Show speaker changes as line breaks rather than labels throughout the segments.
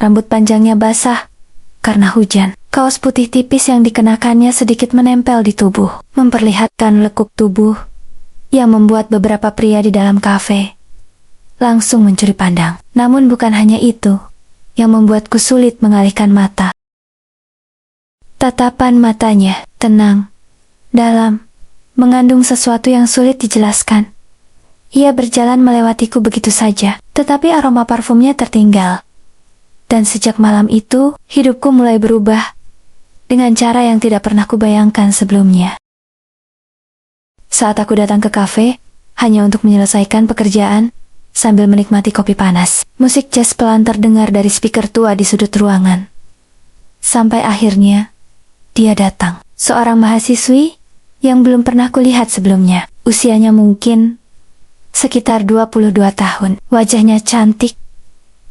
Rambut panjangnya basah karena hujan. Kaos putih tipis yang dikenakannya sedikit menempel di tubuh, memperlihatkan lekuk tubuh yang membuat beberapa pria di dalam kafe langsung mencuri pandang. Namun bukan hanya itu yang membuatku sulit mengalihkan mata. Tatapan matanya tenang, dalam, mengandung sesuatu yang sulit dijelaskan. Ia berjalan melewatiku begitu saja, tetapi aroma parfumnya tertinggal. Dan sejak malam itu, hidupku mulai berubah dengan cara yang tidak pernah kubayangkan sebelumnya. Saat aku datang ke kafe, hanya untuk menyelesaikan pekerjaan, sambil menikmati kopi panas, musik jazz pelan terdengar dari speaker tua di sudut ruangan. Sampai akhirnya, dia datang. Seorang mahasiswi yang belum pernah kulihat sebelumnya. Usianya mungkin sekitar 22 tahun. Wajahnya cantik,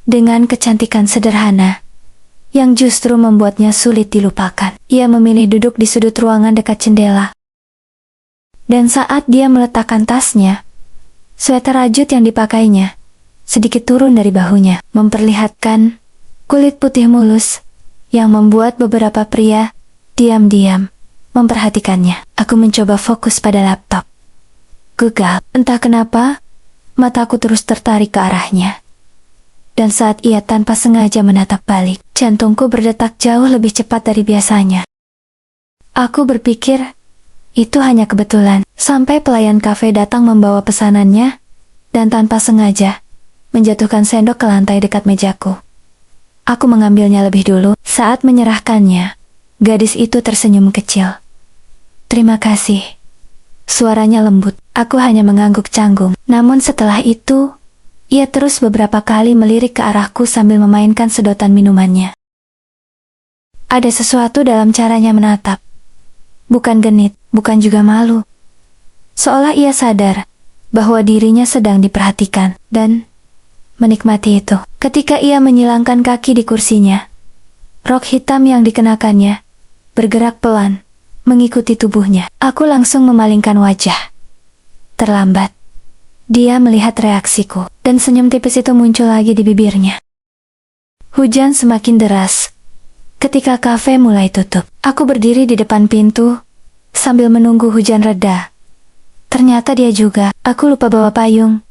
dengan kecantikan sederhana, yang justru membuatnya sulit dilupakan. Ia memilih duduk di sudut ruangan dekat jendela. Dan saat dia meletakkan tasnya, sweater rajut yang dipakainya sedikit turun dari bahunya, memperlihatkan kulit putih mulus yang membuat beberapa pria diam-diam memperhatikannya. Aku mencoba fokus pada laptop. Gagal, entah kenapa, mataku terus tertarik ke arahnya. Dan saat ia tanpa sengaja menatap balik, jantungku berdetak jauh lebih cepat dari biasanya. Aku berpikir, itu hanya kebetulan, sampai pelayan kafe datang membawa pesanannya, dan tanpa sengaja, menjatuhkan sendok ke lantai dekat mejaku. Aku mengambilnya lebih dulu. Saat menyerahkannya, gadis itu tersenyum kecil. Terima kasih. Suaranya lembut. Aku hanya mengangguk canggung. Namun setelah itu, ia terus beberapa kali melirik ke arahku sambil memainkan sedotan minumannya. Ada sesuatu dalam caranya menatap. Bukan genit, bukan juga malu. Seolah ia sadar bahwa dirinya sedang diperhatikan, dan menikmati itu. Ketika ia menyilangkan kaki di kursinya, rok hitam yang dikenakannya bergerak pelan, mengikuti tubuhnya. Aku langsung memalingkan wajah. Terlambat. Dia melihat reaksiku, dan senyum tipis itu muncul lagi di bibirnya. Hujan semakin deras. Ketika kafe mulai tutup, aku berdiri di depan pintu, sambil menunggu hujan reda. Ternyata dia juga. Aku lupa bawa payung,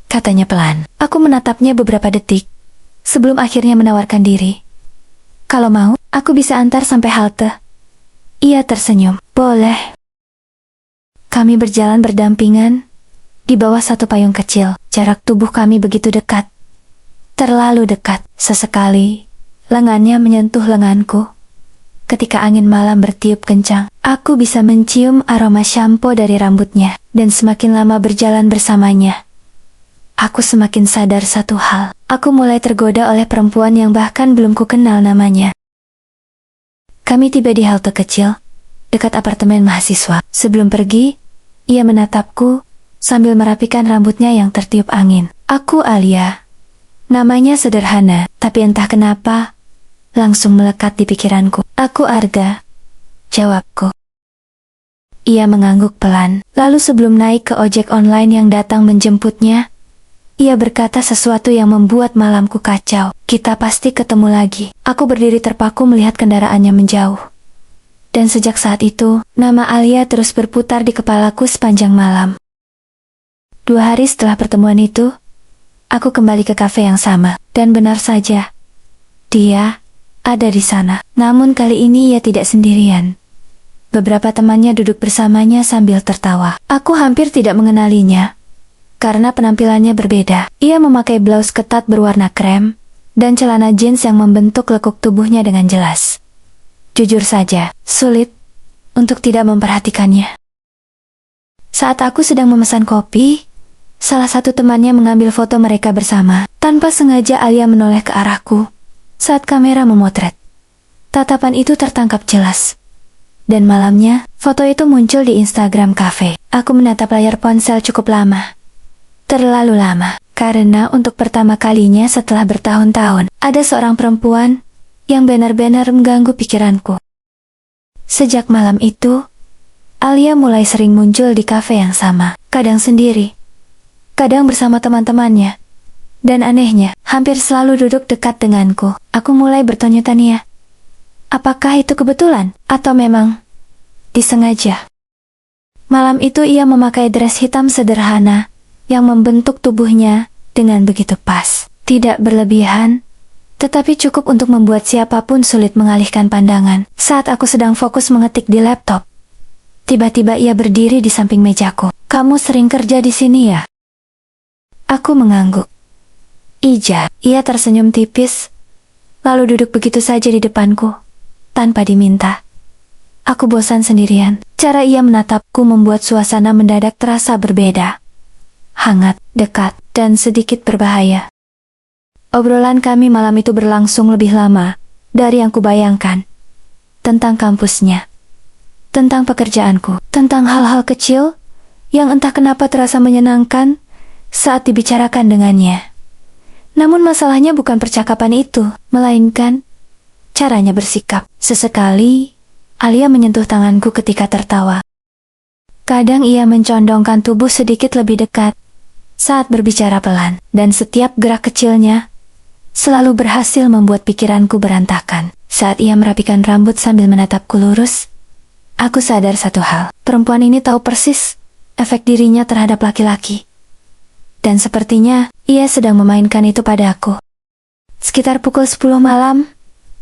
katanya pelan. Aku menatapnya beberapa detik, sebelum akhirnya menawarkan diri. Kalau mau, aku bisa antar sampai halte. Ia tersenyum. Boleh. Kami berjalan berdampingan, di bawah satu payung kecil. Jarak tubuh kami begitu dekat. Terlalu dekat. Sesekali, lengannya menyentuh lenganku. Ketika angin malam bertiup kencang, aku bisa mencium aroma sampo dari rambutnya. Dan semakin lama berjalan bersamanya, aku semakin sadar satu hal. Aku mulai tergoda oleh perempuan yang bahkan belum kukenal namanya. Kami tiba di halte kecil, dekat apartemen mahasiswa. Sebelum pergi, ia menatapku, sambil merapikan rambutnya yang tertiup angin. Aku Alia. Namanya sederhana, tapi entah kenapa, langsung melekat di pikiranku. Aku Arga, jawabku. Ia mengangguk pelan, lalu sebelum naik ke ojek online yang datang menjemputnya, ia berkata sesuatu yang membuat malamku kacau. Kita pasti ketemu lagi. Aku berdiri terpaku melihat kendaraannya menjauh. Dan sejak saat itu, nama Alia terus berputar di kepalaku sepanjang malam. 2 hari setelah pertemuan itu, aku kembali ke kafe yang sama, dan benar saja, dia ada di sana. Namun kali ini ia tidak sendirian. Beberapa temannya duduk bersamanya sambil tertawa. Aku hampir tidak mengenalinya, karena penampilannya berbeda. Ia memakai blus ketat berwarna krem, dan celana jeans yang membentuk lekuk tubuhnya dengan jelas. Jujur saja, sulit untuk tidak memperhatikannya. Saat aku sedang memesan kopi, salah satu temannya mengambil foto mereka bersama. Tanpa sengaja Alia menoleh ke arahku saat kamera memotret. Tatapan itu tertangkap jelas. Dan malamnya, foto itu muncul di Instagram cafe. Aku menatap layar ponsel cukup lama. Terlalu lama, karena untuk pertama kalinya setelah bertahun-tahun, ada seorang perempuan yang benar-benar mengganggu pikiranku. Sejak malam itu, Alia mulai sering muncul di kafe yang sama. Kadang sendiri, kadang bersama teman-temannya. Dan anehnya, hampir selalu duduk dekat denganku. Aku mulai bertanya-tanya, apakah itu kebetulan, atau memang disengaja? Malam itu ia memakai dress hitam sederhana, yang membentuk tubuhnya dengan begitu pas. Tidak berlebihan, tetapi cukup untuk membuat siapapun sulit mengalihkan pandangan. Saat aku sedang fokus mengetik di laptop, tiba-tiba ia berdiri di samping mejaku. Kamu sering kerja di sini ya? Aku mengangguk. Ija, ia tersenyum tipis, lalu duduk begitu saja di depanku, tanpa diminta. Aku bosan sendirian. Cara ia menatapku membuat suasana mendadak terasa berbeda. Hangat, dekat, dan sedikit berbahaya. Obrolan kami malam itu berlangsung lebih lama dari yang kubayangkan. Tentang kampusnya, tentang pekerjaanku, tentang hal-hal kecil yang entah kenapa terasa menyenangkan saat dibicarakan dengannya. Namun masalahnya bukan percakapan itu, melainkan caranya bersikap. Sesekali, Alia menyentuh tanganku ketika tertawa. Kadang ia mencondongkan tubuh sedikit lebih dekat saat berbicara pelan, dan setiap gerak kecilnya selalu berhasil membuat pikiranku berantakan. Saat ia merapikan rambut sambil menatapku lurus, aku sadar satu hal. Perempuan ini tahu persis efek dirinya terhadap laki-laki. Dan sepertinya ia sedang memainkan itu pada aku. Sekitar pukul 10 malam,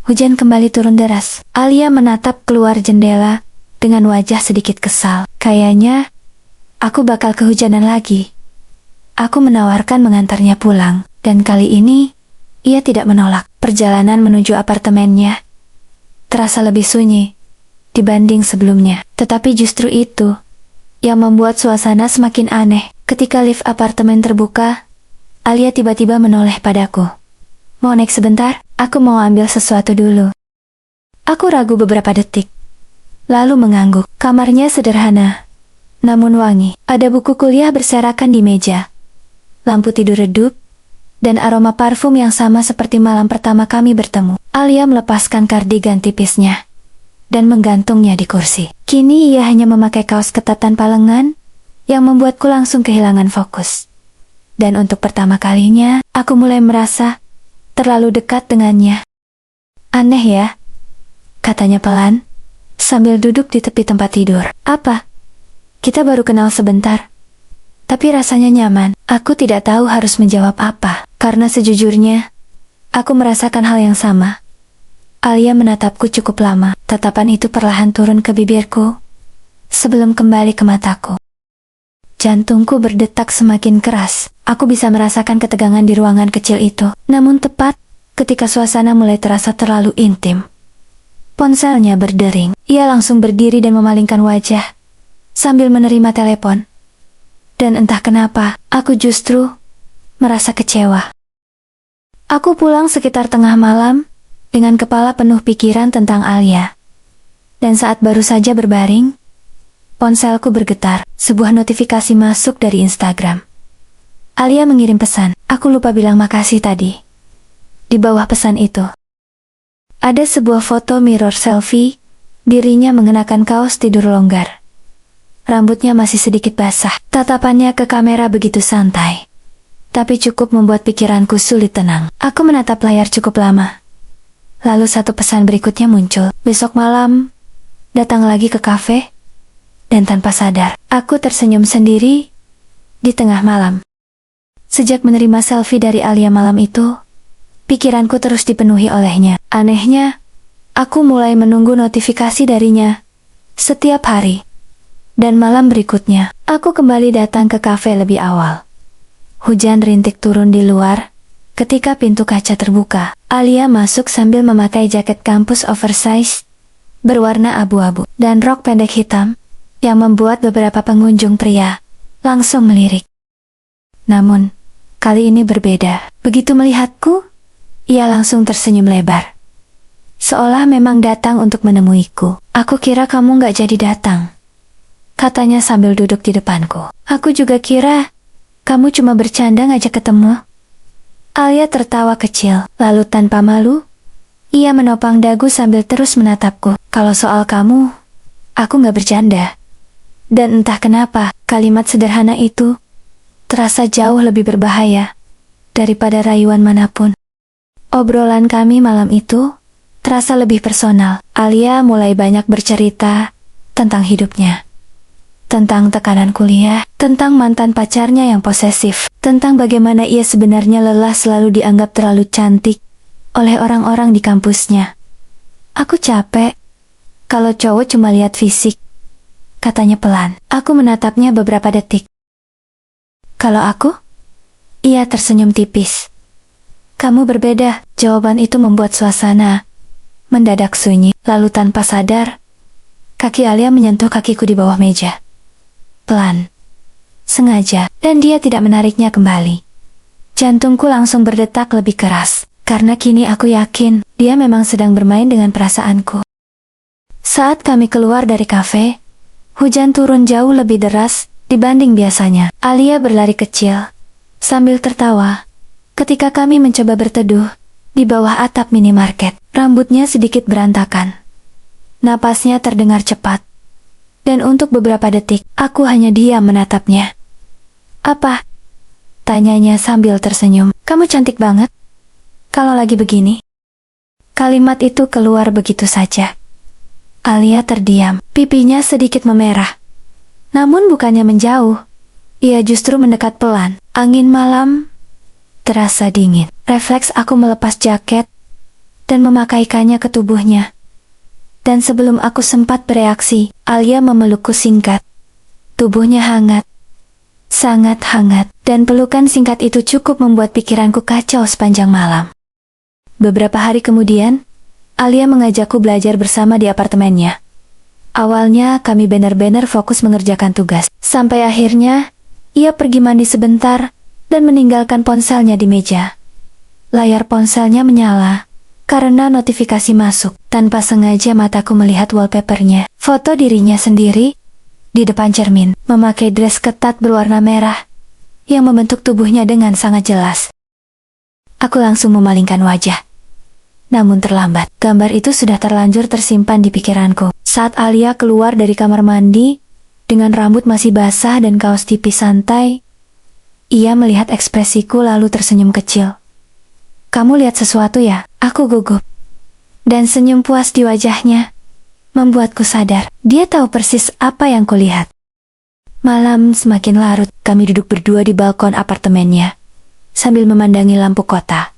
hujan kembali turun deras. Alia menatap keluar jendela dengan wajah sedikit kesal. Kayaknya aku bakal kehujanan lagi. Aku menawarkan mengantarnya pulang, dan kali ini ia tidak menolak. Perjalanan menuju apartemennya terasa lebih sunyi dibanding sebelumnya. Tetapi justru itu yang membuat suasana semakin aneh. Ketika lift apartemen terbuka, Alia tiba-tiba menoleh padaku. Mau naik sebentar? Aku mau ambil sesuatu dulu. Aku ragu beberapa detik, lalu mengangguk. Kamarnya sederhana, namun wangi. Ada buku kuliah berserakan di meja, lampu tidur redup, dan aroma parfum yang sama seperti malam pertama kami bertemu. Alia melepaskan kardigan tipisnya dan menggantungnya di kursi. Kini ia hanya memakai kaos ketat tanpa lengan, yang membuatku langsung kehilangan fokus. Dan untuk pertama kalinya, aku mulai merasa terlalu dekat dengannya. Aneh ya, katanya pelan, sambil duduk di tepi tempat tidur. Apa? Kita baru kenal sebentar, tapi rasanya nyaman. Aku tidak tahu harus menjawab apa, karena sejujurnya, aku merasakan hal yang sama. Alia menatapku cukup lama. Tatapan itu perlahan turun ke bibirku, sebelum kembali ke mataku. Jantungku berdetak semakin keras. Aku bisa merasakan ketegangan di ruangan kecil itu. Namun tepat ketika suasana mulai terasa terlalu intim, ponselnya berdering. Ia langsung berdiri dan memalingkan wajah sambil menerima telepon. Dan entah kenapa, aku justru merasa kecewa. Aku pulang sekitar tengah malam dengan kepala penuh pikiran tentang Alia. Dan saat baru saja berbaring, ponselku bergetar. Sebuah notifikasi masuk dari Instagram. Alia mengirim pesan. Aku lupa bilang makasih tadi. Di bawah pesan itu ada sebuah foto mirror selfie, dirinya mengenakan kaos tidur longgar. Rambutnya masih sedikit basah. Tatapannya ke kamera begitu santai, tapi cukup membuat pikiranku sulit tenang. Aku menatap layar cukup lama. Lalu satu pesan berikutnya muncul. Besok malam, datang lagi ke kafe. Dan tanpa sadar, aku tersenyum sendiri di tengah malam. Sejak menerima selfie dari Alia malam itu, pikiranku terus dipenuhi olehnya. Anehnya, aku mulai menunggu notifikasi darinya setiap hari. Dan malam berikutnya, aku kembali datang ke kafe lebih awal. Hujan rintik turun di luar. Ketika pintu kaca terbuka, Alia masuk sambil memakai jaket kampus oversize berwarna abu-abu dan rok pendek hitam, yang membuat beberapa pengunjung pria langsung melirik. Namun, kali ini berbeda. Begitu melihatku, ia langsung tersenyum lebar, seolah memang datang untuk menemuiku. Aku kira kamu gak jadi datang, katanya sambil duduk di depanku. Aku juga kira kamu cuma bercanda ngajak ketemu. Alia tertawa kecil, lalu tanpa malu, ia menopang dagu sambil terus menatapku. Kalau soal kamu, aku gak bercanda. Dan entah kenapa, kalimat sederhana itu terasa jauh lebih berbahaya daripada rayuan manapun. Obrolan kami malam itu terasa lebih personal. Alia mulai banyak bercerita tentang hidupnya, tentang tekanan kuliah, tentang mantan pacarnya yang posesif, tentang bagaimana ia sebenarnya lelah selalu dianggap terlalu cantik oleh orang-orang di kampusnya. Aku capek kalau cowok cuma lihat fisik, katanya pelan. Aku menatapnya beberapa detik. Kalau aku? Ia tersenyum tipis. Kamu berbeda. Jawaban itu membuat suasana mendadak sunyi. Lalu tanpa sadar, kaki Alia menyentuh kakiku di bawah meja. Pelan. Sengaja. Dan dia tidak menariknya kembali. Jantungku langsung berdetak lebih keras. Karena kini aku yakin, dia memang sedang bermain dengan perasaanku. Saat kami keluar dari kafe, hujan turun jauh lebih deras dibanding biasanya. Alia berlari kecil, sambil tertawa, ketika kami mencoba berteduh di bawah atap minimarket. Rambutnya sedikit berantakan. Napasnya terdengar cepat. Dan untuk beberapa detik, aku hanya diam menatapnya. Apa? Tanyanya sambil tersenyum. Kamu cantik banget. Kalau lagi begini. Kalimat itu keluar begitu saja. Alia terdiam, pipinya sedikit memerah. Namun bukannya menjauh, ia justru mendekat pelan. Angin malam terasa dingin. Refleks aku melepas jaket dan memakaikannya ke tubuhnya. Dan sebelum aku sempat bereaksi, Alia memelukku singkat. Tubuhnya hangat, sangat hangat, dan pelukan singkat itu cukup membuat pikiranku kacau sepanjang malam. Beberapa hari kemudian, Alia mengajakku belajar bersama di apartemennya. Awalnya kami benar-benar fokus mengerjakan tugas. Sampai akhirnya, ia pergi mandi sebentar dan meninggalkan ponselnya di meja. Layar ponselnya menyala karena notifikasi masuk. Tanpa sengaja mataku melihat wallpapernya. Foto dirinya sendiri di depan cermin, memakai dress ketat berwarna merah yang membentuk tubuhnya dengan sangat jelas. Aku langsung memalingkan wajah. Namun terlambat, gambar itu sudah terlanjur tersimpan di pikiranku. Saat Alia keluar dari kamar mandi, dengan rambut masih basah dan kaos tipis santai, ia melihat ekspresiku lalu tersenyum kecil. Kamu lihat sesuatu ya? Aku gugup. Dan senyum puas di wajahnya membuatku sadar, dia tahu persis apa yang kulihat. Malam semakin larut, kami duduk berdua di balkon apartemennya, sambil memandangi lampu kota.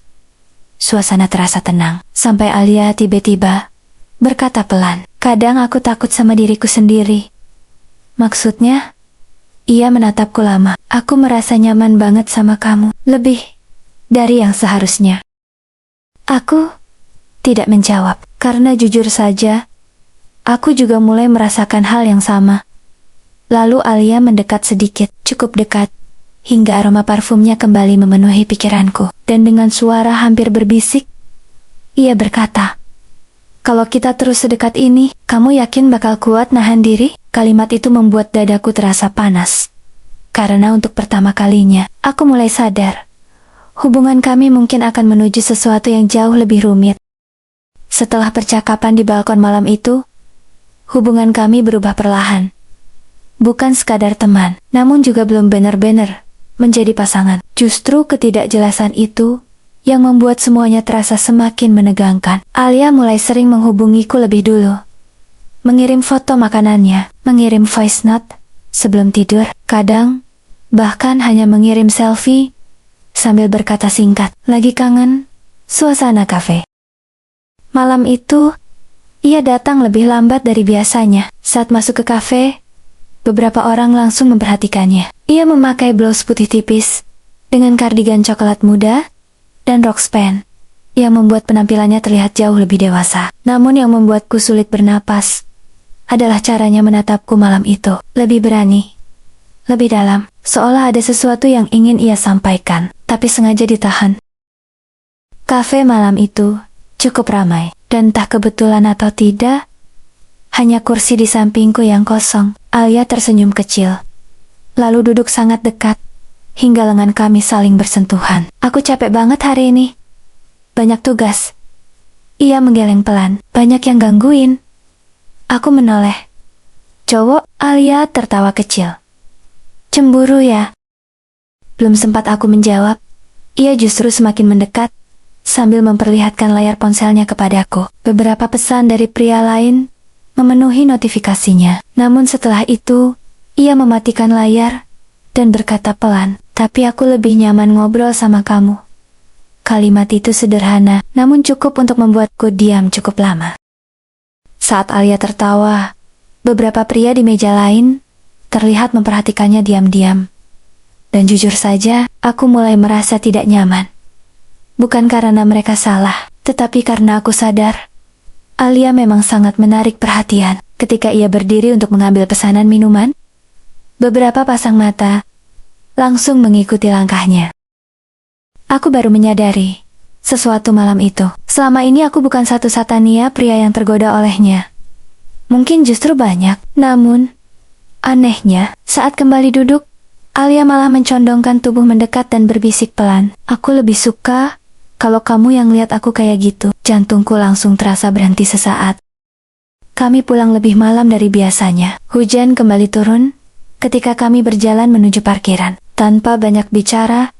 Suasana terasa tenang, sampai Alia tiba-tiba berkata pelan, kadang aku takut sama diriku sendiri. Maksudnya, ia menatapku lama. Aku merasa nyaman banget sama kamu, lebih dari yang seharusnya. Aku tidak menjawab, karena jujur saja, aku juga mulai merasakan hal yang sama. Lalu Alia mendekat sedikit, cukup dekat, hingga aroma parfumnya kembali memenuhi pikiranku. Dan dengan suara hampir berbisik, ia berkata, kalau kita terus sedekat ini, kamu yakin bakal kuat nahan diri? Kalimat itu membuat dadaku terasa panas. Karena untuk pertama kalinya, aku mulai sadar, hubungan kami mungkin akan menuju sesuatu yang jauh lebih rumit. Setelah percakapan di balkon malam itu, hubungan kami berubah perlahan. Bukan sekadar teman, namun juga belum benar-benar menjadi pasangan. Justru ketidakjelasan itu yang membuat semuanya terasa semakin menegangkan. Alia mulai sering menghubungiku lebih dulu. Mengirim foto makanannya, mengirim voice note sebelum tidur, kadang bahkan hanya mengirim selfie sambil berkata singkat, lagi kangen suasana kafe. Malam itu, ia datang lebih lambat dari biasanya. Saat masuk ke kafe, beberapa orang langsung memperhatikannya. Ia memakai blus putih tipis, dengan kardigan coklat muda, dan rok span, yang membuat penampilannya terlihat jauh lebih dewasa. Namun yang membuatku sulit bernapas, adalah caranya menatapku malam itu. Lebih berani, lebih dalam, seolah ada sesuatu yang ingin ia sampaikan, tapi sengaja ditahan. Kafe malam itu cukup ramai, dan entah kebetulan atau tidak, hanya kursi di sampingku yang kosong. Alia tersenyum kecil, lalu duduk sangat dekat, hingga lengan kami saling bersentuhan. Aku capek banget hari ini. Banyak tugas. Ia menggeleng pelan. Banyak yang gangguin. Aku menoleh. Cowok? Alia tertawa kecil. Cemburu ya? Belum sempat aku menjawab, ia justru semakin mendekat, sambil memperlihatkan layar ponselnya kepadaku. Beberapa pesan dari pria lain memenuhi notifikasinya. Namun setelah itu, ia mematikan layar dan berkata pelan, "Tapi aku lebih nyaman ngobrol sama kamu." Kalimat itu sederhana, namun cukup untuk membuatku diam cukup lama. Saat Alia tertawa, beberapa pria di meja lain terlihat memperhatikannya diam-diam. Dan jujur saja, aku mulai merasa tidak nyaman. Bukan karena mereka salah, tetapi karena aku sadar Alia memang sangat menarik perhatian. Ketika ia berdiri untuk mengambil pesanan minuman, beberapa pasang mata langsung mengikuti langkahnya. Aku baru menyadari sesuatu malam itu. Selama ini aku bukan satu-satunya pria yang tergoda olehnya. Mungkin justru banyak. Namun, anehnya, saat kembali duduk, Alia malah mencondongkan tubuh mendekat dan berbisik pelan. "Aku lebih suka kalau kamu yang lihat aku kayak gitu." Jantungku langsung terasa berhenti sesaat. Kami pulang lebih malam dari biasanya. Hujan kembali turun ketika kami berjalan menuju parkiran. Tanpa banyak bicara,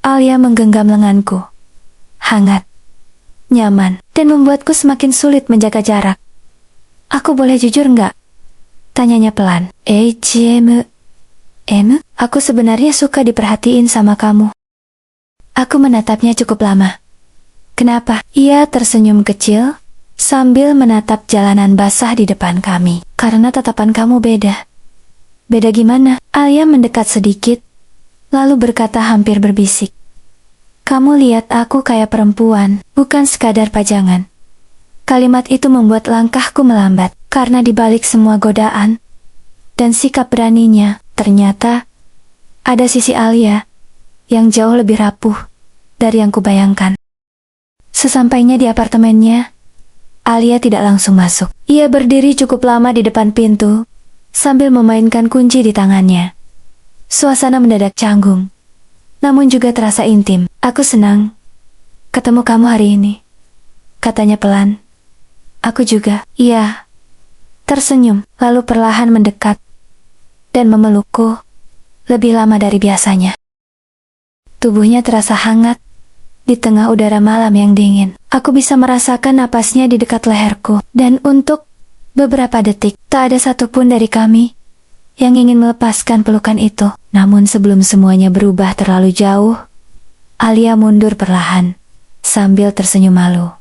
Alia menggenggam lenganku. Hangat, nyaman, dan membuatku semakin sulit menjaga jarak. "Aku boleh jujur nggak?" tanyanya pelan. Aku sebenarnya suka diperhatiin sama kamu." Aku menatapnya cukup lama. "Kenapa?" Ia tersenyum kecil sambil menatap jalanan basah di depan kami. "Karena tatapan kamu beda." "Beda gimana?" Alia mendekat sedikit, lalu berkata hampir berbisik. "Kamu lihat aku kayak perempuan, bukan sekadar pajangan." Kalimat itu membuat langkahku melambat, karena di balik semua godaan dan sikap beraninya, ternyata ada sisi Alia yang jauh lebih rapuh dari yang kubayangkan. Sesampainya di apartemennya, Alia tidak langsung masuk. Ia berdiri cukup lama di depan pintu, sambil memainkan kunci di tangannya. Suasana mendadak canggung, namun juga terasa intim. "Aku senang ketemu kamu hari ini," katanya pelan. "Aku juga." Ia tersenyum, lalu perlahan mendekat dan memelukku lebih lama dari biasanya. Tubuhnya terasa hangat di tengah udara malam yang dingin. Aku bisa merasakan napasnya di dekat leherku, dan untuk beberapa detik tak ada satupun dari kami yang ingin melepaskan pelukan itu. Namun sebelum semuanya berubah terlalu jauh, Alia mundur perlahan sambil tersenyum malu.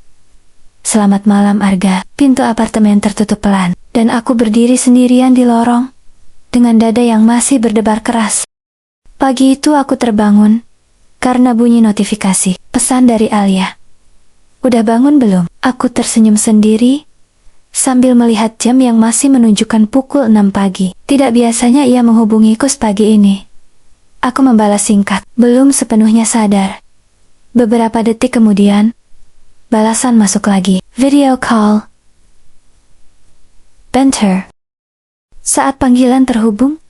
"Selamat malam, Arga." Pintu apartemen tertutup pelan, dan aku berdiri sendirian di lorong dengan dada yang masih berdebar keras. Pagi itu aku terbangun karena bunyi notifikasi, pesan dari Alia. "Udah bangun belum?" Aku tersenyum sendiri sambil melihat jam yang masih menunjukkan pukul 6 pagi. Tidak biasanya ia menghubungiku sepagi ini. Aku membalas singkat, belum sepenuhnya sadar. Beberapa detik kemudian, balasan masuk lagi. "Video call. Benter." Saat panggilan terhubung,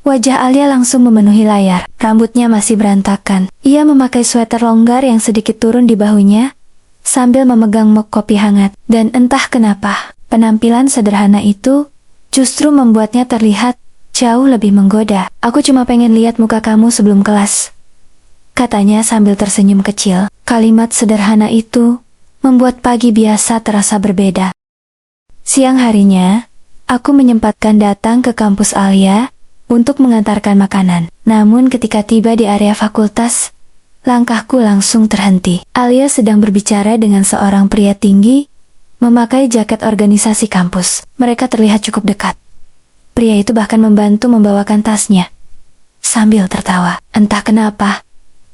wajah Alia langsung memenuhi layar. Rambutnya masih berantakan. Ia memakai sweater longgar yang sedikit turun di bahunya, sambil memegang mug kopi hangat. Dan entah kenapa, penampilan sederhana itu justru membuatnya terlihat jauh lebih menggoda. "Aku cuma pengen lihat muka kamu sebelum kelas," katanya sambil tersenyum kecil. Kalimat sederhana itu membuat pagi biasa terasa berbeda. Siang harinya, aku menyempatkan datang ke kampus Alia untuk mengantarkan makanan. Namun ketika tiba di area fakultas, langkahku langsung terhenti. Alia sedang berbicara dengan seorang pria tinggi, memakai jaket organisasi kampus. Mereka terlihat cukup dekat. Pria itu bahkan membantu membawakan tasnya. Sambil tertawa, entah kenapa,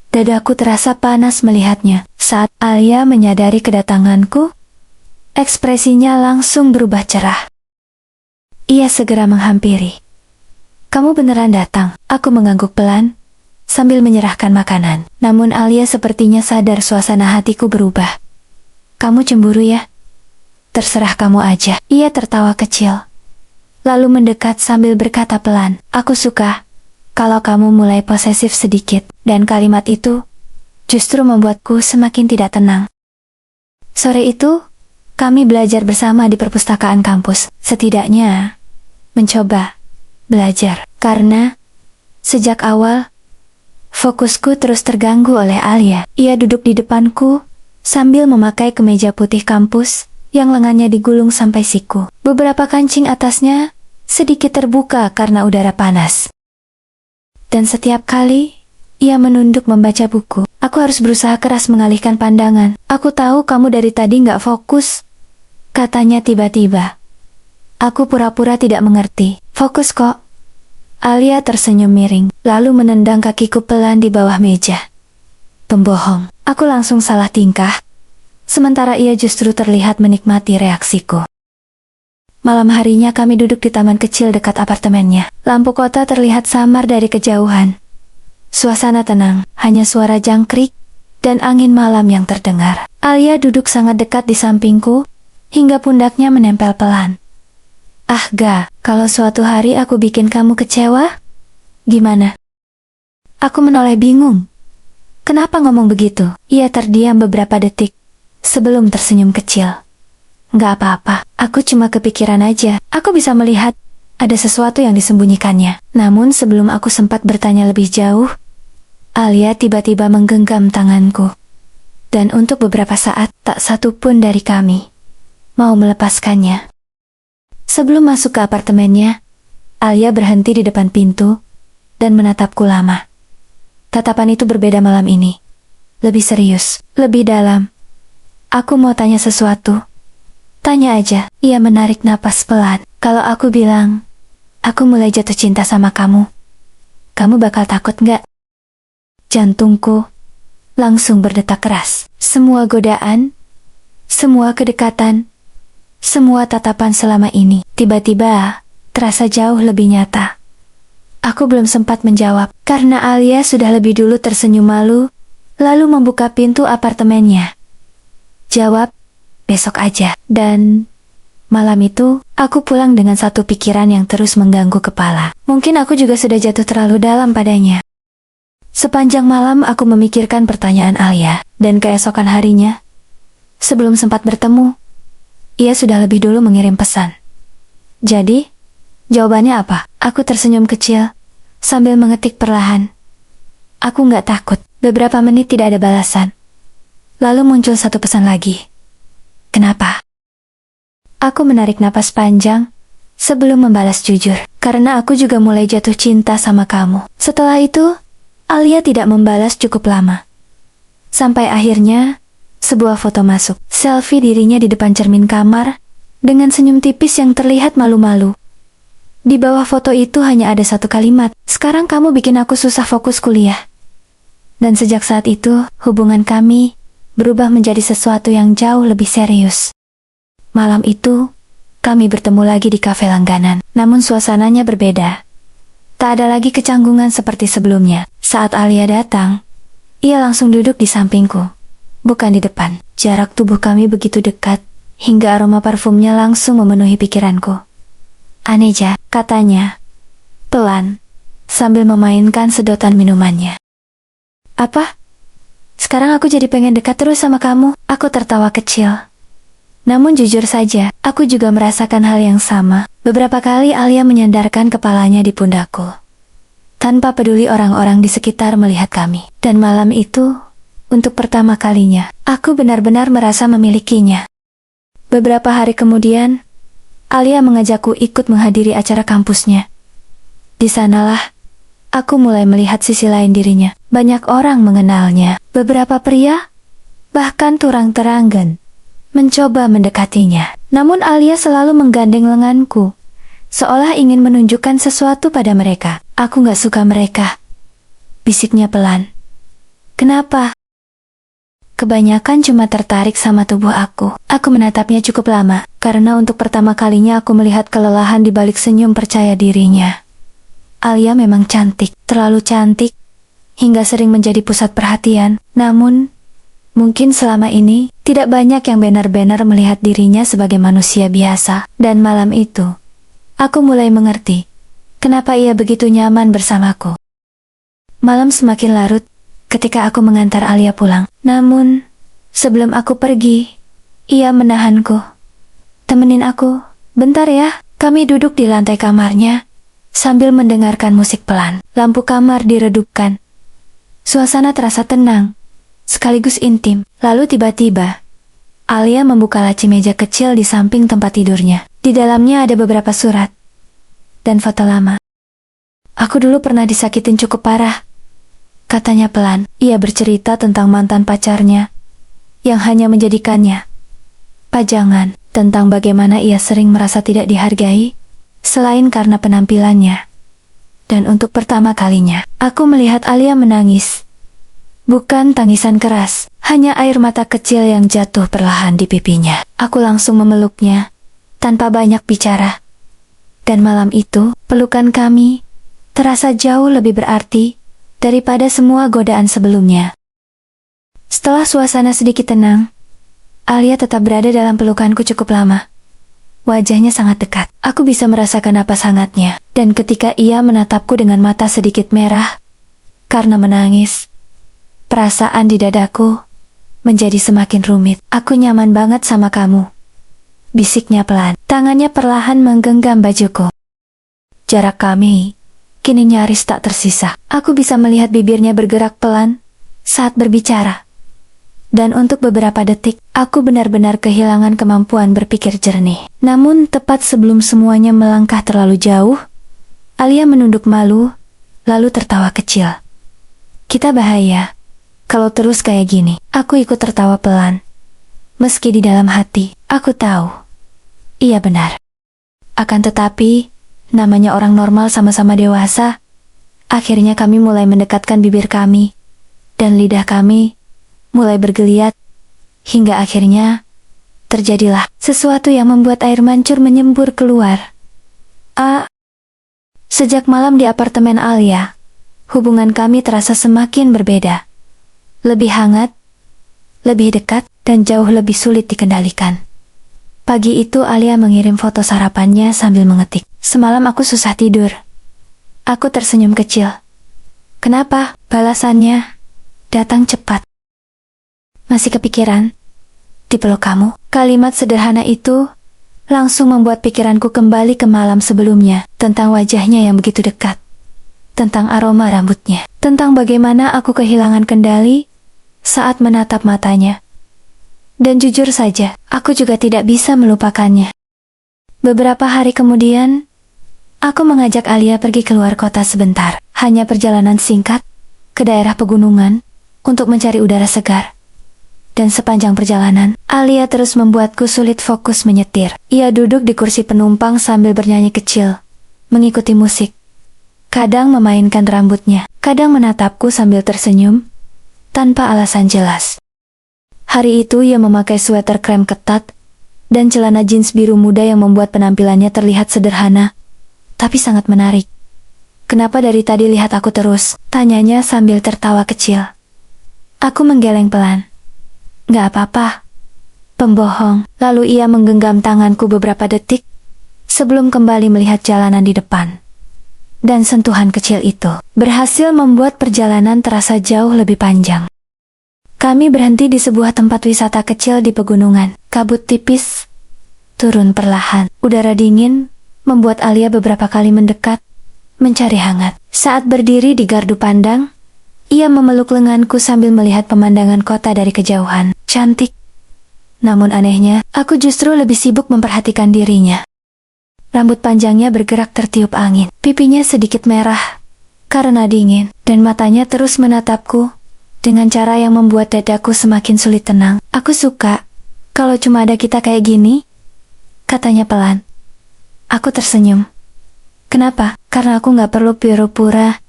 dadaku terasa panas melihatnya. Saat Alia menyadari kedatanganku, ekspresinya langsung berubah cerah. Ia segera menghampiri. "Kamu beneran datang?" Aku mengangguk pelan, sambil menyerahkan makanan. Namun Alia sepertinya sadar suasana hatiku berubah. "Kamu cemburu ya?" "Terserah kamu aja." Ia tertawa kecil, lalu mendekat sambil berkata pelan, "Aku suka kalau kamu mulai posesif sedikit." Dan kalimat itu justru membuatku semakin tidak tenang. Sore itu, kami belajar bersama di perpustakaan kampus. Setidaknya mencoba belajar, karena sejak awal Fokusku terus terganggu oleh Alia. Ia duduk di depanku, sambil memakai kemeja putih kampus, yang lengannya digulung sampai siku. Beberapa kancing atasnya sedikit terbuka karena udara panas. Dan setiap kali ia menunduk membaca buku, aku harus berusaha keras mengalihkan pandangan. Aku tahu kamu dari tadi nggak fokus, katanya tiba-tiba. Aku pura-pura tidak mengerti. Fokus kok. Alia tersenyum miring, lalu menendang kakiku pelan di bawah meja. Pembohong. Aku langsung salah tingkah, sementara ia justru terlihat menikmati reaksiku. Malam harinya kami duduk di taman kecil dekat apartemennya. Lampu kota terlihat samar dari kejauhan. Suasana tenang, hanya suara jangkrik dan angin malam yang terdengar. Alia duduk sangat dekat di sampingku, hingga pundaknya menempel pelan. Ah Ga, kalau suatu hari aku bikin kamu kecewa, gimana? Aku menoleh bingung. Kenapa ngomong begitu? Ia terdiam beberapa detik, sebelum tersenyum kecil. Nggak apa-apa, aku cuma kepikiran aja. Aku bisa melihat ada sesuatu yang disembunyikannya. Namun sebelum aku sempat bertanya lebih jauh, Alia tiba-tiba menggenggam tanganku. Dan untuk beberapa saat, tak satu pun dari kami mau melepaskannya. Sebelum masuk ke apartemennya, Alia berhenti di depan pintu dan menatapku lama. Tatapan itu berbeda malam ini. Lebih serius, lebih dalam. Aku mau tanya sesuatu. Tanya aja. Ia menarik napas pelan. Kalau aku bilang, aku mulai jatuh cinta sama kamu, kamu bakal takut nggak? Jantungku langsung berdetak keras. Semua godaan, semua kedekatan, semua tatapan selama ini, tiba-tiba terasa jauh lebih nyata. Aku belum sempat menjawab, karena Alia sudah lebih dulu tersenyum malu, lalu membuka pintu apartemennya. Jawab, besok aja. Dan malam itu, aku pulang dengan satu pikiran yang terus mengganggu kepala. Mungkin aku juga sudah jatuh terlalu dalam padanya. Sepanjang malam aku memikirkan pertanyaan Alia, dan keesokan harinya, sebelum sempat bertemu, ia sudah lebih dulu mengirim pesan. Jadi, jawabannya apa? Aku tersenyum kecil, sambil mengetik perlahan. Aku nggak takut. Beberapa menit tidak ada balasan. Lalu muncul satu pesan lagi. Kenapa? Aku menarik napas panjang, sebelum membalas jujur. Karena aku juga mulai jatuh cinta sama kamu. Setelah itu, Alia tidak membalas cukup lama. Sampai akhirnya, sebuah foto masuk. Selfie dirinya di depan cermin kamar, dengan senyum tipis yang terlihat malu-malu. Di bawah foto itu hanya ada satu kalimat, sekarang kamu bikin aku susah fokus kuliah. Dan sejak saat itu, hubungan kami berubah menjadi sesuatu yang jauh lebih serius. Malam itu, kami bertemu lagi di kafe langganan, namun suasananya berbeda. Tak ada lagi kecanggungan seperti sebelumnya. Saat Alia datang, ia langsung duduk di sampingku. Bukan di depan. Jarak tubuh kami begitu dekat, hingga aroma parfumnya langsung memenuhi pikiranku. Aneja, katanya, pelan, sambil memainkan sedotan minumannya. Apa? Sekarang aku jadi pengen dekat terus sama kamu. Aku tertawa kecil. Namun jujur saja, aku juga merasakan hal yang sama. Beberapa kali Alia menyandarkan kepalanya di pundakku, tanpa peduli orang-orang di sekitar melihat kami. Dan malam itu, untuk pertama kalinya, aku benar-benar merasa memilikinya. Beberapa hari kemudian, Alia mengajakku ikut menghadiri acara kampusnya. Di sanalah, aku mulai melihat sisi lain dirinya. Banyak orang mengenalnya. Beberapa pria, bahkan turang-terangan, mencoba mendekatinya. Namun Alia selalu menggandeng lenganku, seolah ingin menunjukkan sesuatu pada mereka. Aku gak suka mereka, bisiknya pelan. Kenapa? Kebanyakan cuma tertarik sama tubuh aku. Aku menatapnya cukup lama, karena untuk pertama kalinya aku melihat kelelahan di balik senyum percaya dirinya. Alia memang cantik, terlalu cantik, hingga sering menjadi pusat perhatian. Namun, mungkin selama ini, tidak banyak yang benar-benar melihat dirinya sebagai manusia biasa. Dan malam itu, aku mulai mengerti, kenapa ia begitu nyaman bersamaku. Malam semakin larut, ketika aku mengantar Alia pulang. Namun, sebelum aku pergi, ia menahanku. Temenin aku, bentar ya. Kami duduk di lantai kamarnya, sambil mendengarkan musik pelan. Lampu kamar diredupkan, Suasana terasa tenang, sekaligus intim. Lalu tiba-tiba, Alia membuka laci meja kecil di samping tempat tidurnya. Di dalamnya ada beberapa surat dan foto lama. Aku dulu pernah disakitin cukup parah, katanya pelan. Ia bercerita tentang mantan pacarnya yang hanya menjadikannya pajangan, tentang bagaimana ia sering merasa tidak dihargai, selain karena penampilannya. Dan untuk pertama kalinya, aku melihat Alia menangis. Bukan tangisan keras, hanya air mata kecil yang jatuh perlahan di pipinya. Aku langsung memeluknya, tanpa banyak bicara. Dan malam itu, pelukan kami terasa jauh lebih berarti daripada semua godaan sebelumnya. Setelah suasana sedikit tenang, Alia tetap berada dalam pelukanku cukup lama. Wajahnya sangat dekat. Aku bisa merasakan napas hangatnya. Dan ketika ia menatapku dengan mata sedikit merah karena menangis, perasaan di dadaku menjadi semakin rumit. Aku nyaman banget sama kamu, bisiknya pelan. Tangannya perlahan menggenggam bajuku. Jarak kami kini nyaris tak tersisa. Aku bisa melihat bibirnya bergerak pelan saat berbicara. Dan untuk beberapa detik, aku benar-benar kehilangan kemampuan berpikir jernih. Namun tepat sebelum semuanya melangkah terlalu jauh, Alia menunduk malu, lalu tertawa kecil. Kita bahaya kalau terus kayak gini. Aku ikut tertawa pelan. Meski di dalam hati, aku tahu iya benar. Akan tetapi, namanya orang normal sama-sama dewasa. Akhirnya kami mulai mendekatkan bibir kami, dan lidah kami mulai bergeliat, hingga akhirnya terjadilah sesuatu yang membuat air mancur menyembur keluar. Sejak malam di apartemen Alia, hubungan kami terasa semakin berbeda. Lebih hangat, lebih dekat, dan jauh lebih sulit dikendalikan. Pagi itu Alia mengirim foto sarapannya sambil mengetik. Semalam aku susah tidur. Aku tersenyum kecil. Kenapa? Balasannya datang cepat. Masih kepikiran dipeluk kamu. Kalimat sederhana itu langsung membuat pikiranku kembali ke malam sebelumnya, tentang wajahnya yang begitu dekat, tentang aroma rambutnya, tentang bagaimana aku kehilangan kendali saat menatap matanya. Dan jujur saja, aku juga tidak bisa melupakannya. Beberapa hari kemudian, aku mengajak Alia pergi keluar kota sebentar, hanya perjalanan singkat ke daerah pegunungan untuk mencari udara segar. Dan sepanjang perjalanan, Alia terus membuatku sulit fokus menyetir. Ia duduk di kursi penumpang sambil bernyanyi kecil, mengikuti musik. Kadang memainkan rambutnya, kadang menatapku sambil tersenyum, tanpa alasan jelas. Hari itu ia memakai sweater krem ketat, dan celana jeans biru muda yang membuat penampilannya terlihat sederhana, tapi sangat menarik. Kenapa dari tadi lihat aku terus? Tanyanya sambil tertawa kecil. Aku menggeleng pelan. Gak apa-apa, pembohong. Lalu ia menggenggam tanganku beberapa detik, sebelum kembali melihat jalanan di depan. Dan sentuhan kecil itu berhasil membuat perjalanan terasa jauh lebih panjang. Kami berhenti di sebuah tempat wisata kecil di pegunungan. Kabut tipis turun perlahan. Udara dingin membuat Alia beberapa kali mendekat, mencari hangat. Saat berdiri di gardu pandang, ia memeluk lenganku sambil melihat pemandangan kota dari kejauhan. Cantik. Namun anehnya, aku justru lebih sibuk memperhatikan dirinya. Rambut panjangnya bergerak tertiup angin. Pipinya sedikit merah karena dingin, dan matanya terus menatapku dengan cara yang membuat dadaku semakin sulit tenang. Aku suka kalau cuma ada kita kayak gini, katanya pelan. Aku tersenyum. Kenapa? Karena aku gak perlu pura-pura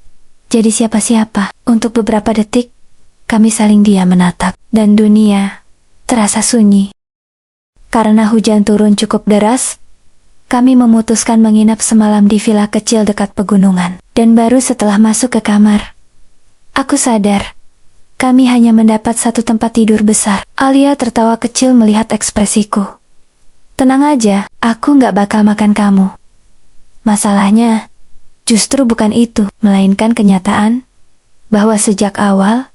jadi siapa-siapa. Untuk beberapa detik, kami saling diam menatap, dan dunia terasa sunyi. Karena hujan turun cukup deras, kami memutuskan menginap semalam di villa kecil dekat pegunungan. Dan baru setelah masuk ke kamar, aku sadar, kami hanya mendapat satu tempat tidur besar. Alia tertawa kecil melihat ekspresiku. Tenang aja, aku gak bakal makan kamu. Masalahnya justru bukan itu, melainkan kenyataan bahwa sejak awal,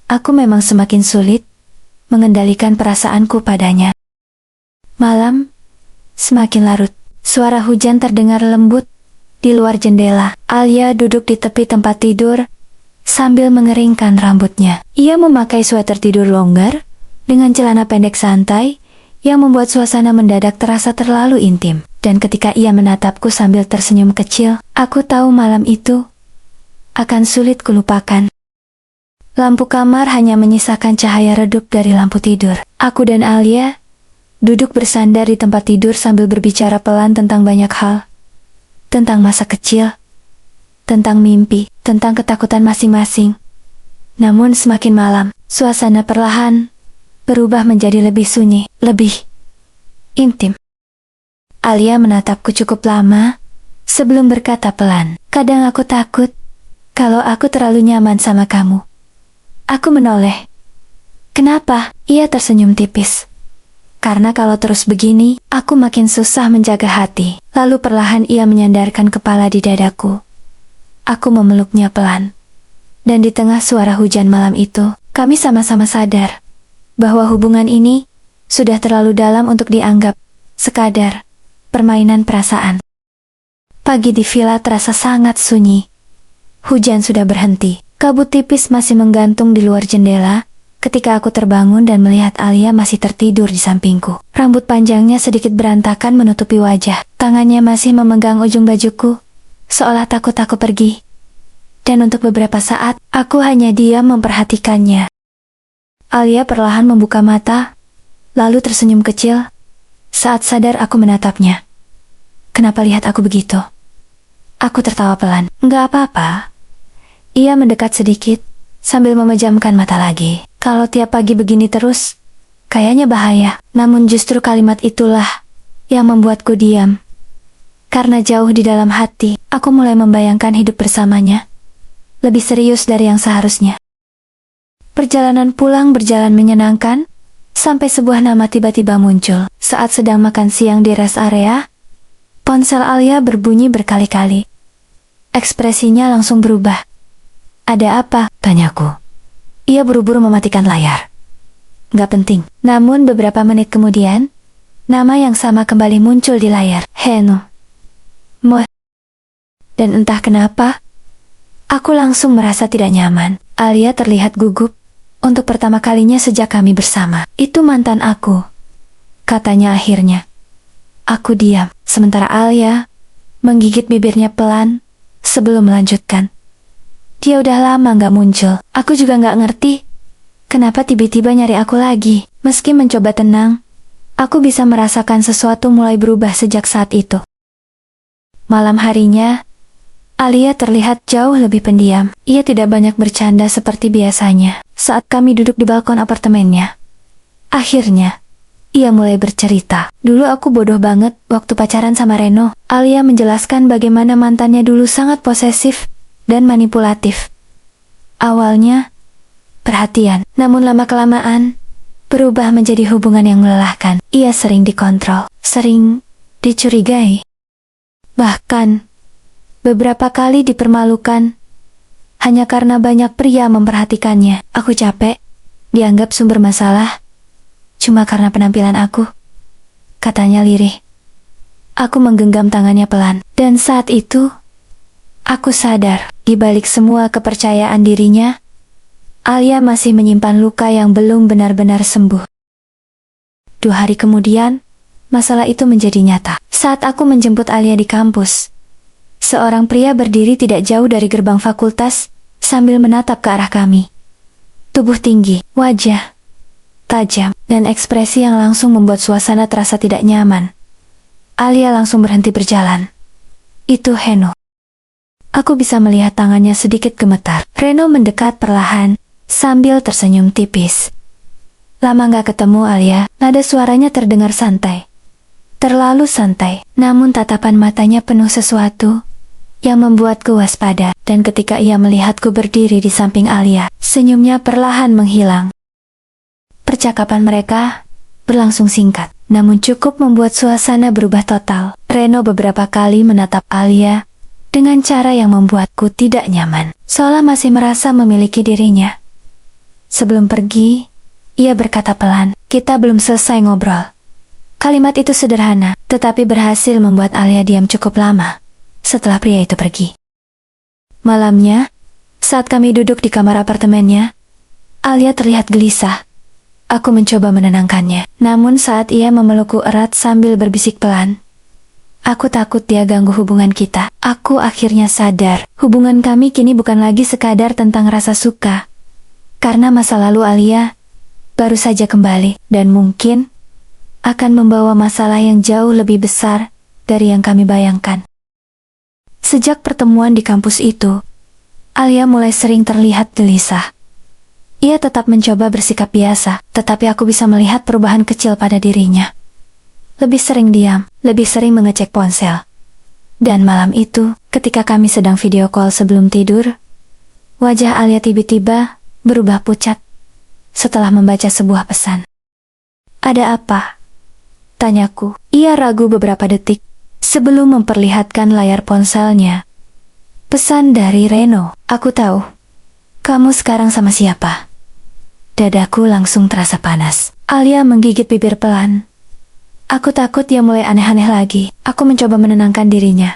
aku memang semakin sulit mengendalikan perasaanku padanya. Malam semakin larut. Suara hujan terdengar lembut di luar jendela. Alia duduk di tepi tempat tidur sambil mengeringkan rambutnya. Ia memakai sweater tidur longgar dengan celana pendek santai yang membuat suasana mendadak terasa terlalu intim. Dan ketika ia menatapku sambil tersenyum kecil, aku tahu malam itu akan sulit kulupakan. Lampu kamar hanya menyisakan cahaya redup dari lampu tidur. Aku dan Alia duduk bersandar di tempat tidur sambil berbicara pelan tentang banyak hal. Tentang masa kecil, tentang mimpi, tentang ketakutan masing-masing. Namun semakin malam, suasana perlahan berubah menjadi lebih sunyi, lebih intim. Alia menatapku cukup lama sebelum berkata pelan, "Kadang aku takut kalau aku terlalu nyaman sama kamu." Aku menoleh. "Kenapa?" Ia tersenyum tipis. "Karena kalau terus begini, aku makin susah menjaga hati." Lalu perlahan ia menyandarkan kepala di dadaku. Aku memeluknya pelan. Dan di tengah suara hujan malam itu, kami sama-sama sadar bahwa hubungan ini sudah terlalu dalam untuk dianggap sekadar permainan perasaan. Pagi di villa terasa sangat sunyi. Hujan sudah berhenti. Kabut tipis masih menggantung di luar jendela ketika aku terbangun dan melihat Alia masih tertidur di sampingku. Rambut panjangnya sedikit berantakan menutupi wajah. Tangannya masih memegang ujung bajuku, seolah takut aku pergi. Dan untuk beberapa saat, aku hanya diam memperhatikannya. Alia perlahan membuka mata, lalu tersenyum kecil. Saat sadar aku menatapnya. "Kenapa lihat aku begitu?" Aku tertawa pelan. "Nggak apa-apa." Ia mendekat sedikit, sambil memejamkan mata lagi. "Kalau tiap pagi begini terus, kayaknya bahaya." Namun justru kalimat itulah yang membuatku diam. Karena jauh di dalam hati, aku mulai membayangkan hidup bersamanya. Lebih serius dari yang seharusnya. Perjalanan pulang berjalan menyenangkan, sampai sebuah nama tiba-tiba muncul. Saat sedang makan siang di rest area, ponsel Alia berbunyi berkali-kali. Ekspresinya langsung berubah. "Ada apa?" tanyaku. Ia buru-buru mematikan layar. "Nggak penting." Namun beberapa menit kemudian, nama yang sama kembali muncul di layar. "Heno." "Mo." Dan entah kenapa, aku langsung merasa tidak nyaman. Alia terlihat gugup. Untuk pertama kalinya sejak kami bersama. "Itu mantan aku," katanya akhirnya. Aku diam, sementara Alia menggigit bibirnya pelan sebelum melanjutkan. "Dia udah lama nggak muncul. Aku juga nggak ngerti kenapa tiba-tiba nyari aku lagi." Meski mencoba tenang, aku bisa merasakan sesuatu mulai berubah sejak saat itu. Malam harinya, Alia terlihat jauh lebih pendiam. Ia tidak banyak bercanda seperti biasanya. Saat kami duduk di balkon apartemennya, akhirnya ia mulai bercerita. "Dulu aku bodoh banget waktu pacaran sama Reno." Alia menjelaskan bagaimana mantannya dulu sangat posesif dan manipulatif. Awalnya perhatian, namun lama-kelamaan berubah menjadi hubungan yang melelahkan. Ia sering dikontrol, sering dicurigai, bahkan beberapa kali dipermalukan hanya karena banyak pria memperhatikannya. "Aku capek dianggap sumber masalah cuma karena penampilan aku," katanya lirih. Aku menggenggam tangannya pelan, dan saat itu aku sadar, di balik semua kepercayaan dirinya, Alia masih menyimpan luka yang belum benar-benar sembuh. 2 hari kemudian, masalah itu menjadi nyata. Saat aku menjemput Alia di kampus, seorang pria berdiri tidak jauh dari gerbang fakultas, sambil menatap ke arah kami. Tubuh tinggi, wajah tajam, dan ekspresi yang langsung membuat suasana terasa tidak nyaman. Alia langsung berhenti berjalan. "Itu Heno." Aku bisa melihat tangannya sedikit gemetar. Reno mendekat perlahan, sambil tersenyum tipis. "Lama gak ketemu, Alia." Nada suaranya terdengar santai. Terlalu santai, namun tatapan matanya penuh sesuatu yang membuatku waspada. Dan ketika ia melihatku berdiri di samping Alia, senyumnya perlahan menghilang. Percakapan mereka berlangsung singkat, namun cukup membuat suasana berubah total. Reno beberapa kali menatap Alia dengan cara yang membuatku tidak nyaman, seolah masih merasa memiliki dirinya. Sebelum pergi, ia berkata pelan, "Kita belum selesai ngobrol." Kalimat itu sederhana, tetapi berhasil membuat Alia diam cukup lama setelah pria itu pergi. Malamnya, Saat kami duduk di kamar apartemennya, Alia terlihat gelisah. Aku mencoba menenangkannya. Namun saat ia memelukku erat sambil berbisik pelan, aku takut dia ganggu hubungan kita. Aku akhirnya sadar, hubungan kami kini bukan lagi sekadar tentang rasa suka. Karena masa lalu Alia baru saja kembali, dan mungkin akan membawa masalah yang jauh lebih besar dari yang kami bayangkan. Sejak pertemuan di kampus itu, Alia mulai sering terlihat gelisah. Ia tetap mencoba bersikap biasa, tetapi aku bisa melihat perubahan kecil pada dirinya. Lebih sering diam, lebih sering mengecek ponsel. Dan malam itu, ketika kami sedang video call sebelum tidur, wajah Alia tiba-tiba berubah pucat setelah membaca sebuah pesan. "Ada apa?" tanyaku. Ia ragu beberapa detik sebelum memperlihatkan layar ponselnya. "Pesan dari Reno. Aku tahu. Kamu sekarang sama siapa?" Dadaku langsung terasa panas. Alia menggigit bibir pelan. Aku takut dia mulai aneh-aneh lagi. Aku mencoba menenangkan dirinya.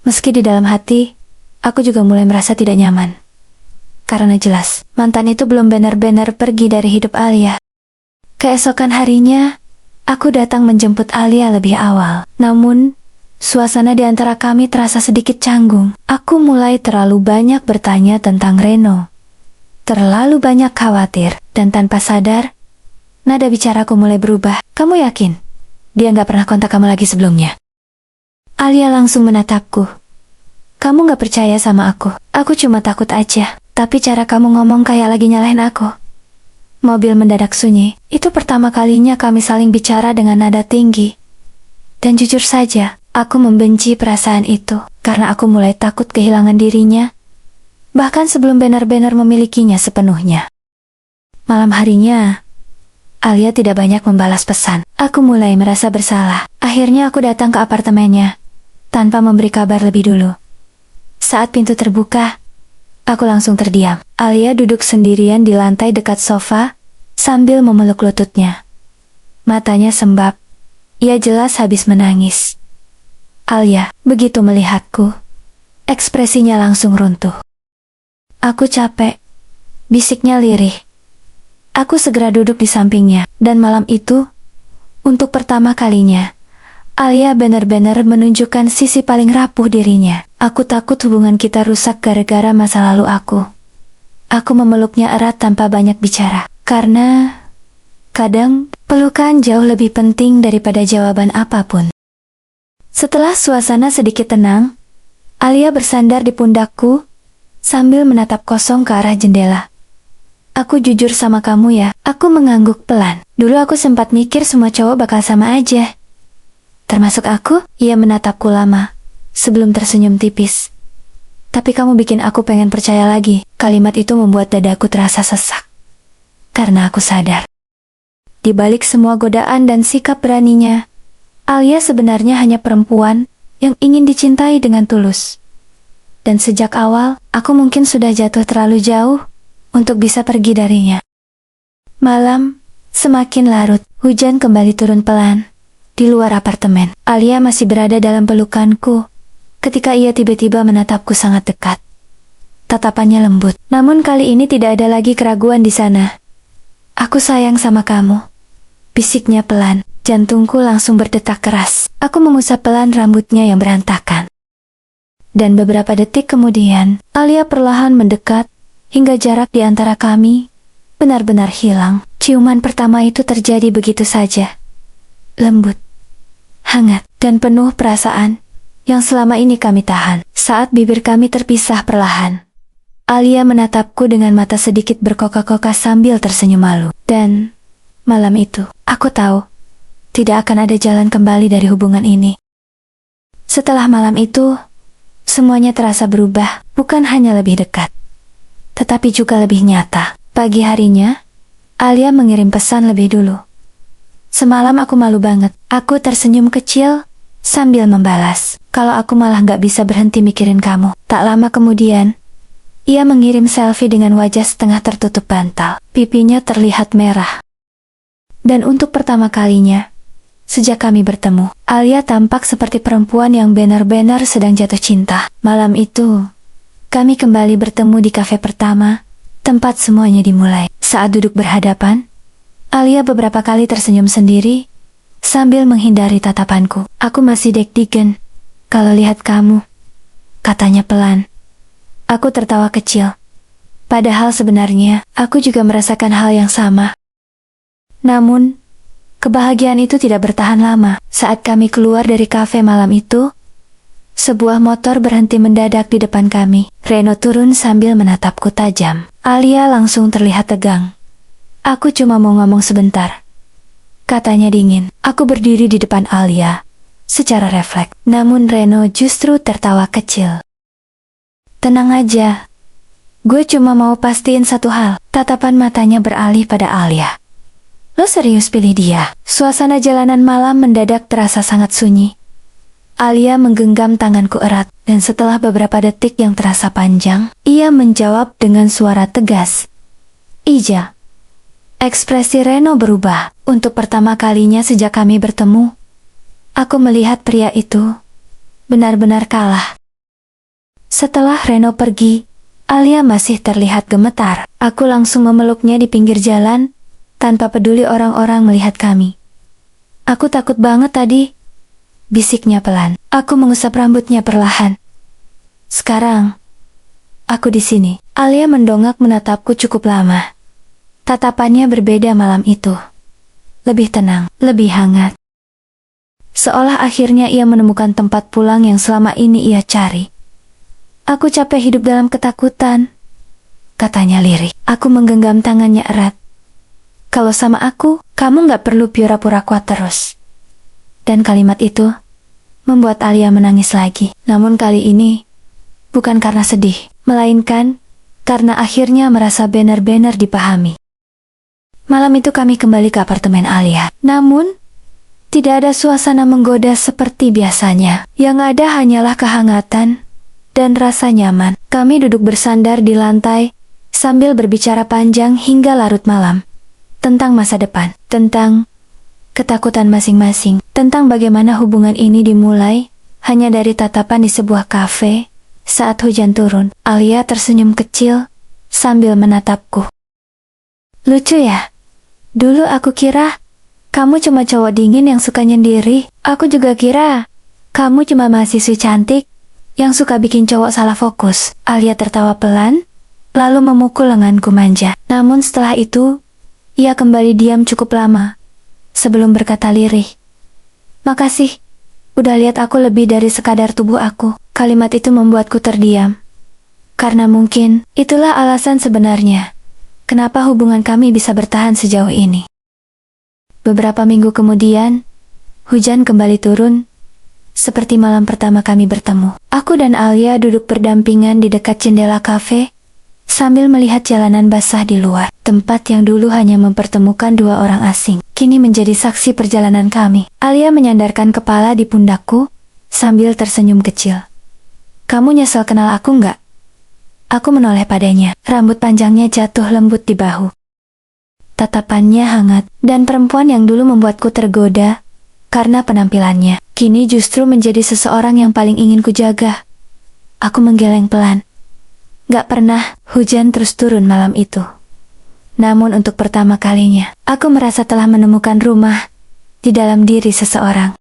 Meski di dalam hati, aku juga mulai merasa tidak nyaman. Karena jelas, mantan itu belum benar-benar pergi dari hidup Alia. Keesokan harinya, aku datang menjemput Alia lebih awal. Namun, suasana di antara kami terasa sedikit canggung. Aku mulai terlalu banyak bertanya tentang Reno. Terlalu banyak khawatir, dan tanpa sadar, nada bicaraku mulai berubah. "Kamu yakin dia nggak pernah kontak kamu lagi sebelumnya?" Alia langsung menatapku. "Kamu nggak percaya sama aku? Aku cuma takut aja. Tapi cara kamu ngomong kayak lagi nyalahin aku." Mobil mendadak sunyi. Itu pertama kalinya kami saling bicara dengan nada tinggi. Dan jujur saja, aku membenci perasaan itu, karena aku mulai takut kehilangan dirinya, bahkan sebelum benar-benar memilikinya sepenuhnya. Malam harinya, Alia tidak banyak membalas pesan. Aku mulai merasa bersalah. Akhirnya aku datang ke apartemennya, tanpa memberi kabar lebih dulu. Saat pintu terbuka, aku langsung terdiam. Alia duduk sendirian di lantai dekat sofa, sambil memeluk lututnya. Matanya sembab. Ia jelas habis menangis. Alia, begitu melihatku, ekspresinya langsung runtuh. "Aku capek," bisiknya lirih. Aku segera duduk di sampingnya, dan malam itu, untuk pertama kalinya, Alia benar-benar menunjukkan sisi paling rapuh dirinya. Aku takut hubungan kita rusak gara-gara masa lalu aku. Aku memeluknya erat tanpa banyak bicara, karena kadang pelukan jauh lebih penting daripada jawaban apapun. Setelah suasana sedikit tenang, Alia bersandar di pundakku sambil menatap kosong ke arah jendela. "Aku jujur sama kamu ya," aku mengangguk pelan. "Dulu aku sempat mikir semua cowok bakal sama aja. Termasuk aku." Ia menatapku lama, sebelum tersenyum tipis. "Tapi kamu bikin aku pengen percaya lagi." Kalimat itu membuat dadaku terasa sesak. Karena aku sadar, di balik semua godaan dan sikap beraninya, Alia sebenarnya hanya perempuan yang ingin dicintai dengan tulus. Dan sejak awal, aku mungkin sudah jatuh terlalu jauh untuk bisa pergi darinya. Malam semakin larut, hujan kembali turun pelan. Di luar apartemen, Alia masih berada dalam pelukanku ketika ia tiba-tiba menatapku sangat dekat. Tatapannya lembut, namun kali ini tidak ada lagi keraguan di sana. "Aku sayang sama kamu," bisiknya pelan. Jantungku langsung berdetak keras. Aku mengusap pelan rambutnya yang berantakan. Dan beberapa detik kemudian, Alia perlahan mendekat, hingga jarak di antara kami benar-benar hilang. Ciuman pertama itu terjadi begitu saja. Lembut, hangat, dan penuh perasaan yang selama ini kami tahan. Saat bibir kami terpisah perlahan, Alia menatapku dengan mata sedikit berkoka-koka sambil tersenyum malu. Dan malam itu, aku tahu tidak akan ada jalan kembali dari hubungan ini. Setelah malam itu, semuanya terasa berubah, bukan hanya lebih dekat, tetapi juga lebih nyata. Pagi harinya, Alia mengirim pesan lebih dulu. "Semalam aku malu banget." Aku tersenyum kecil sambil membalas, "Kalau aku malah gak bisa berhenti mikirin kamu." Tak lama kemudian, ia mengirim selfie dengan wajah setengah tertutup bantal. Pipinya terlihat merah. Dan untuk pertama kalinya, sejak kami bertemu, Alia tampak seperti perempuan yang benar-benar sedang jatuh cinta. Malam itu, Kami kembali bertemu di kafe pertama, tempat semuanya dimulai. Saat duduk berhadapan, Alia beberapa kali tersenyum sendiri, sambil menghindari tatapanku. Aku masih deg-degan kalau lihat kamu, katanya pelan. Aku tertawa kecil. Padahal sebenarnya, aku juga merasakan hal yang sama. Namun, kebahagiaan itu tidak bertahan lama. Saat kami keluar dari kafe malam itu, sebuah motor berhenti mendadak di depan kami. Reno turun sambil menatapku tajam. Alia langsung terlihat tegang. Aku cuma mau ngomong sebentar, katanya dingin. Aku berdiri di depan Alia, secara refleks. Namun Reno justru tertawa kecil. Tenang aja. Gue cuma mau pastiin satu hal. Tatapan matanya beralih pada Alia. Lo serius pilih dia? Suasana jalanan malam mendadak terasa sangat sunyi. Alia menggenggam tanganku erat, dan setelah beberapa detik yang terasa panjang, ia menjawab dengan suara tegas. Ija. Ekspresi Reno berubah. Untuk pertama kalinya sejak kami bertemu, aku melihat pria itu benar-benar kalah. Setelah Reno pergi, Alia masih terlihat gemetar. Aku langsung memeluknya di pinggir jalan, tanpa peduli orang-orang melihat kami. Aku takut banget tadi, bisiknya pelan. Aku mengusap rambutnya perlahan. Sekarang, aku di sini. Alia mendongak menatapku cukup lama. Tatapannya berbeda malam itu. Lebih tenang, lebih hangat. Seolah akhirnya ia menemukan tempat pulang yang selama ini ia cari. Aku capek hidup dalam ketakutan, katanya lirih. Aku menggenggam tangannya erat. Kalau sama aku, kamu gak perlu pura-pura kuat terus. Dan kalimat itu membuat Alia menangis lagi. Namun kali ini, bukan karena sedih, melainkan karena akhirnya merasa benar-benar dipahami. Malam itu kami kembali ke apartemen Alia. Namun, tidak ada suasana menggoda seperti biasanya. Yang ada hanyalah kehangatan dan rasa nyaman. Kami duduk bersandar di lantai, sambil berbicara panjang hingga larut malam. Tentang masa depan, tentang ketakutan masing-masing, tentang bagaimana hubungan ini dimulai hanya dari tatapan di sebuah kafe saat hujan turun. Alia tersenyum kecil sambil menatapku. Lucu ya? Dulu aku kira kamu cuma cowok dingin yang suka nyendiri. Aku juga kira kamu cuma mahasiswi cantik yang suka bikin cowok salah fokus. Alia tertawa pelan, lalu memukul lenganku manja. Namun setelah itu, ia kembali diam cukup lama, sebelum berkata lirih. Makasih, udah lihat aku lebih dari sekadar tubuh aku. Kalimat itu membuatku terdiam. Karena mungkin, itulah alasan sebenarnya, kenapa hubungan kami bisa bertahan sejauh ini. Beberapa minggu kemudian, hujan kembali turun, seperti malam pertama kami bertemu. Aku dan Alia duduk berdampingan di dekat jendela kafe, sambil melihat jalanan basah di luar. Tempat yang dulu hanya mempertemukan dua orang asing, kini menjadi saksi perjalanan kami. Alia menyandarkan kepala di pundakku, sambil tersenyum kecil. Kamu nyesel kenal aku nggak? Aku menoleh padanya. Rambut panjangnya jatuh lembut di bahu. Tatapannya hangat, dan perempuan yang dulu membuatku tergoda karena penampilannya, kini justru menjadi seseorang yang paling ingin kujaga. Aku menggeleng pelan. Gak pernah hujan terus turun malam itu. Namun untuk pertama kalinya, aku merasa telah menemukan rumah di dalam diri seseorang.